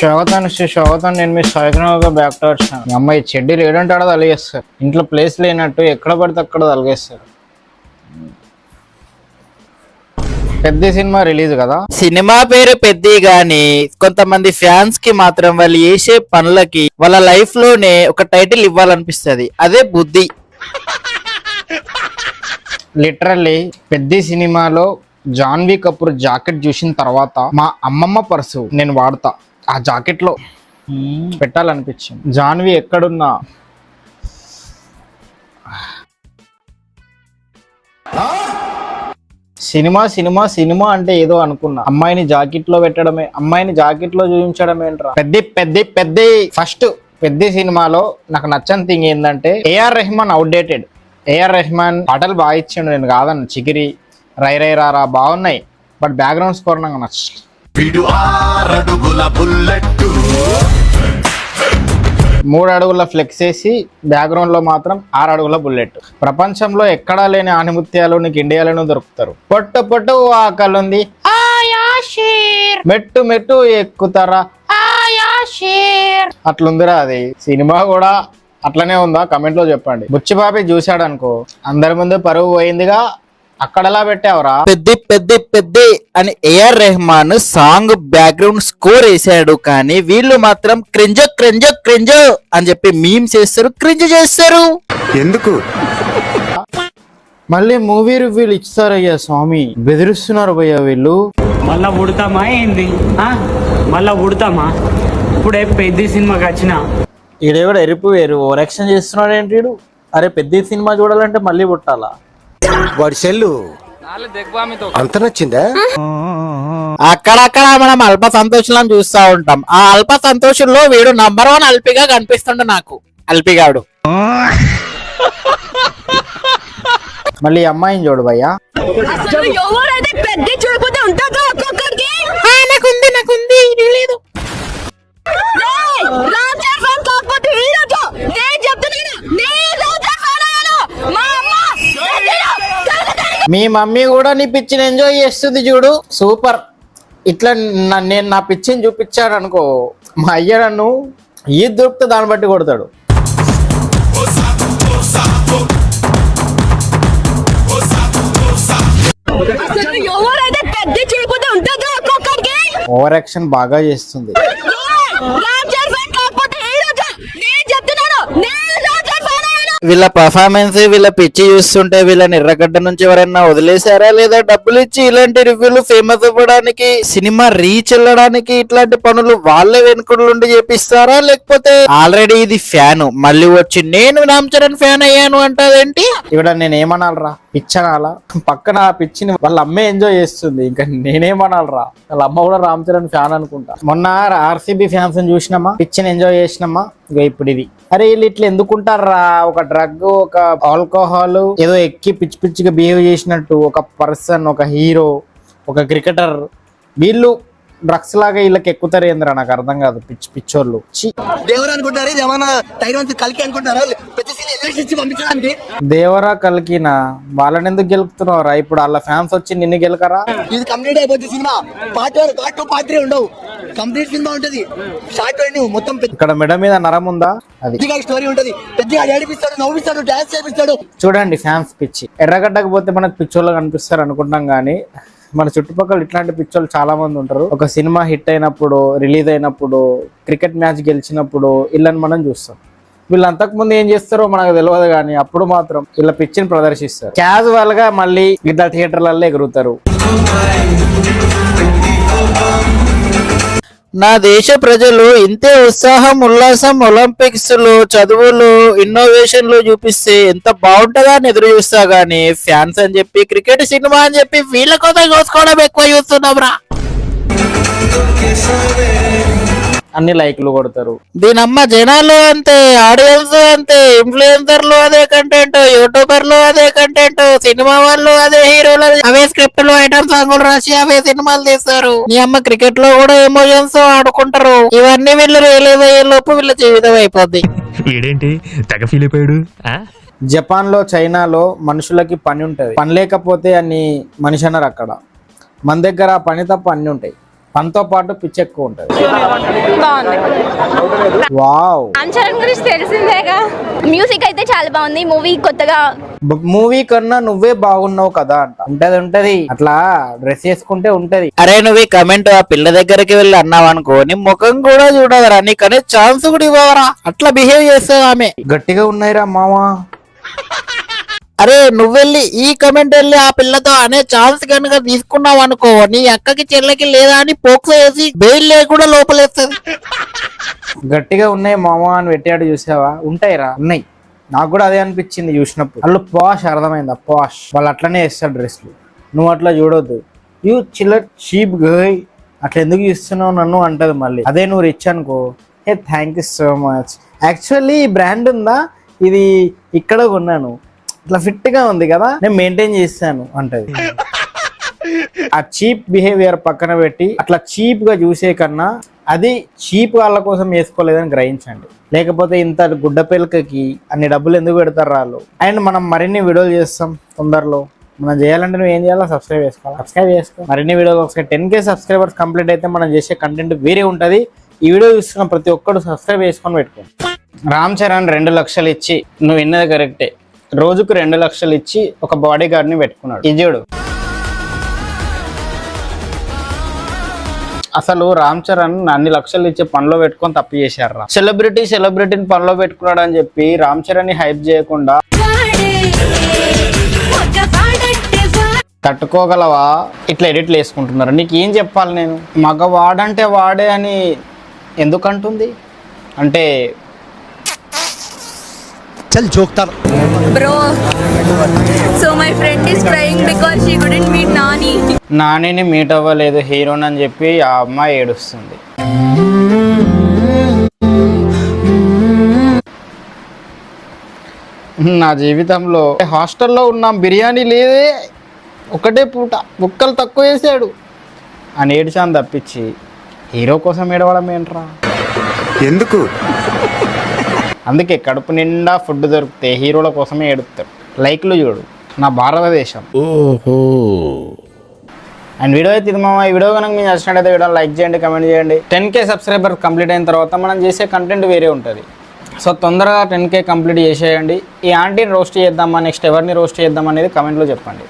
స్వాగతం నేను మీ సాయిగా back to వచ్చాను. మీ అమ్మాయి చెడ్డీలు ఏడంటాడో తలిగేస్తారు. ఇంట్లో ప్లేస్ లేనట్టు ఎక్కడ పడితే అక్కడ తలిగేస్తారు. పెద్ద సినిమా రిలీజ్ కదా, సినిమా పేరు పెద్ద గాని కొంతమంది ఫ్యాన్స్ కి మాత్రం వాళ్ళు చేసే పనులకి వాళ్ళ లైఫ్ లోనే ఒక టైటిల్ ఇవ్వాలనిపిస్తుంది. అదే బుద్ధి. లిటరల్లీ పెద్ద సినిమాలో జాన్వీ కపూర్ జాకెట్ చూసిన తర్వాత మా అమ్మమ్మ పర్సు నేను వాడతా. ఆ జాకెట్ లో పెట్టాలనిపించింది. జాన్వీ ఎక్కడున్నా సినిమా సినిమా సినిమా అంటే ఏదో అనుకున్నా. అమ్మాయిని జాకెట్ లో పెట్టడమే, అమ్మాయిని జాకెట్ లో చూపించడమే ఏంట్రా. పెద్ద ఫస్ట్ పెద్ద సినిమాలో నాకు నచ్చని థింగ్ ఏంటంటే A R Rahman outdated. A R Rahman పాటలు బాగా ఇచ్చిండు, నేను కాదన్న. చిగిరి, రై రై రారా బాగున్నాయి, బట్ బ్యాక్గ్రౌండ్ స్కోర్ నాకు నచ్చలేదు. 3 అడుగుల ఫ్లెక్స్ వేసి బ్యాక్గ్రౌండ్ లో మాత్రం 6 అడుగుల బుల్లెట్. ప్రపంచంలో ఎక్కడా లేని ఆనిముత్యాలు నీకు ఇండియాలోనూ దొరుకుతారు. పొట్టు పొట్టు ఆకలుంది, మెట్టు మెట్టు ఎక్కుతారా, అట్లుందిరా. అది సినిమా కూడా అట్లనే ఉందా? కమెంట్ లో చెప్పండి. బుచ్చిబాబి చూశాడు అనుకో, అందరి ముందు పరువు పోయిందిగా, అక్కడలా పెట్టావురా. పెద్ద అని A R Rahman song background score వేసాడు, కానీ వీళ్ళు మాత్రం క్రింజో క్రింజో క్రింజో అని చెప్పి మీమ్స్ చేస్తారు, క్రింజ్ చేస్తారు. ఎందుకు? మళ్ళీ మూవీ రివ్యూలు ఇస్తారయ్యా స్వామి, బెదిరిస్తున్నారు భయ్యా వీళ్ళు. మళ్ళా ఉడతామా ఏంది? మళ్ళా ఉడతామా? ఇప్పుడే పెద్ద సినిమాకి వచ్చిన ఈడేవాడు ఎరుపు వేరు ఓవరాక్షన్ చేస్తున్నాడు ఏంటి వీడు. అరే పెద్ద సినిమా చూడాలంటే మళ్ళీ పుట్టాలా? వాడి సెల్లు అంత నచ్చిందా? అక్కడక్కడ మనం అల్ప సంతోషాలను చూస్తూ ఉంటాం. ఆ అల్ప సంతోషంలో వీడు నంబర్ 1 అల్పిగా కనిపిస్తుండే నాకు. అల్పిగాడు మళ్ళీ అమ్మాయిని చూడు భయ్యా. నాకుంది లేదు. మీ మమ్మీ కూడా నీ పిచ్చిని ఎంజాయ్ చేస్తుంది చూడు, సూపర్. ఇట్లా నేను నా పిచ్చిని చూపించాడు అనుకో, మా అయ్య నన్ను ఈద్ దొరికితే దాన్ని బట్టి కొడతాడు. ఓవర్ యాక్షన్ బాగా చేస్తుంది. వీళ్ళ పర్ఫార్మెన్స్, వీళ్ళ పిచ్చి చూస్తుంటే వీళ్ళని ఎర్రగడ్డ నుంచి ఎవరైనా వదిలేసారా, లేదా డబ్బులు ఇచ్చి ఇలాంటి రివ్యూలు ఫేమస్ అవ్వడానికి, సినిమా రీచ్ వెళ్ళడానికి ఇట్లాంటి పనులు వాళ్ళే వెనుకలుండి చేపిస్తారా, లేకపోతే ఆల్రెడీ ఇది ఫ్యాన్ మళ్ళీ వచ్చి నేను రామ్ చరణ్ ఫ్యాన్ అయ్యాను అంటాదేంటి? ఇక్కడ నేను ఏమనాలరా? పిచ్చనాలా? పక్కన ఆ పిచ్చిని వాళ్ళ అమ్మే ఎంజాయ్ చేస్తుంది, ఇంకా నేనేమనాలరా? వాళ్ళ అమ్మ కూడా రామ్ చరణ్ ఫ్యాన్ అనుకుంటా. మొన్న ఆర్సీబీ ఫ్యాన్స్ చూసినామా, పిచ్చిని ఎంజాయ్ చేసినామా. ఇక ఇప్పుడు ఇది. అరే వీళ్ళు ఇట్లా ఎందుకుంటారా? ఒక డ్రగ్, ఒక ఆల్కహాల్ ఏదో ఎక్కి పిచ్చి పిచ్చిగా బిహేవ్ చేసినట్టు ఒక పర్సన్, ఒక హీరో, ఒక క్రికెటర్, వీళ్ళు డ్రగ్స్ లాగా వీళ్ళకి ఎక్కుతారు ఏంద్రా? నాకు అర్థం కాదు. పిచ్చి పిచ్చోళ్ళు. దేవరా కలికినా వాళ్ళని ఎందుకు గెలుపుతున్నారా? ఇప్పుడు వాళ్ళ ఫ్యాన్స్ వచ్చి నిన్ను గెలకరా? ఇది కంప్లీట్ అయిపోతుంది సినిమా. పార్ట్ 1, పార్ట్ 2, పార్ట్ 3 ఉండవు. కంప్లీట్ సినిమా ఉంటది. షార్ట్ మొత్తం ఇక్కడ మెడ మీద నరం ఉందా? అది స్టోరీ ఉంటది. పెద్దగా ఏడిపిస్తాడు, నవ్విస్తాడు, డాన్స్ చేపిస్తాడు. చూడండి ఫ్యాన్స్ పిచ్చి. ఎర్రగడ్డకు పోతే మనకు పిచ్చోళ్ళు కనిపిస్తారు అనుకుంటాం, కానీ మన చుట్టుపక్కల ఇట్లాంటి పిచ్చోళ్ళు చాలా మంది ఉంటారు. ఒక సినిమా హిట్ అయినప్పుడు, రిలీజ్ అయినప్పుడు, క్రికెట్ మ్యాచ్ గెలిచినప్పుడు వీళ్ళని మనం చూస్తాం. వీళ్ళు అంతకు ముందు ఏం చేస్తారో మనకు తెలియదు, కానీ అప్పుడు మాత్రం వీళ్ళ పిచ్చిని ప్రదర్శిస్తారు. క్యాజువల్ గా మళ్ళీ ఇట్లా థియేటర్లలో ఎగురుతారు. నా దేశ ప్రజలు ఇంతే ఉత్సాహం, ఉల్లాసం ఒలింపిక్స్ లో, చదువులు, ఇన్నోవేషన్ లో చూపిస్తే ఎంత బాగుంటుందా అని ఎదురు చూస్తా, గానీ ఫ్యాన్స్ అని చెప్పి, క్రికెట్ సినిమా అని చెప్పి వీళ్ళ కోసం చూసుకోవడం ఎక్కువ చూస్తున్నాం రా. అన్ని లైక్లు కొడతారు. దీనమ్మ జనాలు అంతే, ఆడియన్స్ అంతే, ఇన్ఫ్లుయెన్సర్లు అదే కంటెంట్, యూట్యూబర్లు అదే కంటెంట్, సినిమా వాళ్ళు అదే హీరోలు అవే స్క్రిప్ట్లు, ఐటమ్ సాంగులు రాసి అవే సినిమాలు తీస్తారు. ఈ అమ్మ క్రికెట్ లో కూడా ఎమోషన్స్ ఆడుకుంటారు. ఇవన్నీ వీళ్ళు రియలైజ్ అయ్యే లోపు వీళ్ళ జీవితం అయిపోద్ది. జపాన్ లో, చైనాలో మనుషులకి పని ఉంటది. పని లేకపోతే అన్ని మనిషి అన్నారు. అక్కడ మన దగ్గర పని తప్ప అన్ని ఉంటాయి. మనతో పాటు పిచ్చి ఎక్కువ ఉంటది. బాగుంది. వావ్, రామ్ చరణ్ గురించి తెలిసిందేగా. మ్యూజిక్ అయితే చాలా బాగుంది. మూవీ కొత్తగా మూవీ కన్నా నువ్వే బాగున్నావు కదా అంట. ఉంటది అట్లా డ్రెస్ వేసుకుంటే ఉంటది. అరే నువ్వు ఈ కమెంట్ ఆ పిల్ల దగ్గరికి వెళ్ళి అన్నావు అనుకో, నీ ముఖం కూడా చూడదురా, నీకనే ఛాన్స్ కూడా ఇవ్వవరా, అట్లా బిహేవ్ చేస్తావు ఆమె. గట్టిగా ఉన్నాయిరా మావా. అరే నువ్వు వెళ్ళి ఈ కమెంట్ వెళ్ళి ఆ పిల్లతో అనే ఛాన్స్ కనుక తీసుకున్నావు అనుకో, నీ అక్కకి చెల్లెకి లేదా అని పోక్సో వేసి బెయిల్ లేకుండా లోపలేస్తుంది. గట్టిగా ఉన్నాయి మావా అని పెట్టాడు, చూసావా? ఉంటాయిరా, ఉన్నాయి. నాకు కూడా అదే అనిపించింది చూసినప్పుడు. వాళ్ళు పాష్, అర్థమైందా? పాష్. వాళ్ళు అట్లనే వేస్తారు డ్రెస్లు. నువ్వు అట్లా చూడొద్దు. యూ చిల్లర్ చీప్ గయ్, అట్లా ఎందుకు చూస్తున్నావు నన్ను అంటది మళ్ళీ. అదే నువ్వు రిచ్ అనుకో, hey thank you so much, actually ఈ బ్రాండ్ ఉందా, ఇది ఇక్కడ కొన్నాను, ఇట్లా ఫిట్ గా ఉంది కదా, నేను మెయింటైన్ చేస్తాను అంటది. ఆ చీప్ బిహేవియర్ పక్కన పెట్టి అట్లా చీప్ గా చూసే కన్నా అది చీప్ వాళ్ళ కోసం వేసుకోలేదని గ్రహించండి. లేకపోతే ఇంత గుడ్డ పిల్లకి అన్ని డబ్బులు ఎందుకు పెడతారు వాళ్ళు. అండ్ మనం మరిన్ని వీడియోలు చేస్తాం తొందరలో. మనం చేయాలంటే నువ్వు ఏం చేయాలో సబ్స్క్రైబ్ చేసుకో. మరిన్ని వీడియోలు ఒకసారి 10K సబ్స్క్రైబర్స్ కంప్లీట్ అయితే మనం చేసే కంటెంట్ వేరే ఉంటుంది. ఈ వీడియో చూస్తున్న ప్రతి ఒక్కరు సబ్స్క్రైబ్ చేసుకొని పెట్టుకో. రామ్ చరణ్ 2 లక్షలు ఇచ్చి, నువ్వు విన్నది కరెక్టే, రోజుకు 2 లక్షలు ఇచ్చి ఒక బాడీ గార్డ్ ని పెట్టుకున్నాడు. ఇది చూడు, అసలు రామ్ చరణ్ అన్ని లక్షలు ఇచ్చే పనిలో పెట్టుకొని తప్పు చేశారు రా. సెలబ్రిటీని పనిలో పెట్టుకున్నాడు అని చెప్పి రామ్ చరణ్ ని హైప్ చేయకుండా తట్టుకోగలవా? ఇట్లా ఎడిట్లు వేసుకుంటున్నారు. నీకు ఏం చెప్పాలి నేను? మగవాడంటే వాడే అని ఎందుకంటుంది అంటే చల్ జోక్తార్ bro. So my friend is crying because she couldn't meet Nani. నానిని మీట్ అవ్వలేదు హీరోని అని చెప్పి ఆ అమ్మాయి ఏడుస్తుంది. నా జీవితంలో హాస్టల్లో ఉన్నాం, బిర్యానీ లేదే, ఒకటే పూట ముక్కలు తక్కువ వేసాడు అని ఏడ్చాను తప్పించి హీరో కోసం ఏడవడం ఏంట్రా? ఎందుకు? అందుకే కడుపు నిండా ఫుడ్ దొరికితే హీరోల కోసమే ఏడుతారు. లైక్లు చూడు, నా భారతదేశం. అండ్ వీడియో అయితే ఇది మామ. ఈ వీడియో కనుక మీకు నచ్చినట్టయితే వీడియో లైక్ చేయండి, కమెంట్ చేయండి. 10K సబ్స్క్రైబర్ కంప్లీట్ అయిన తర్వాత మనం చేసే కంటెంట్ వేరే ఉంటుంది. సో తొందరగా 10K కంప్లీట్ చేసేయండి. ఈ ఆంటీని రోస్ట్ చేద్దామా, నెక్స్ట్ ఎవరిని రోస్ట్ చేద్దాం అనేది కమెంట్లో చెప్పండి.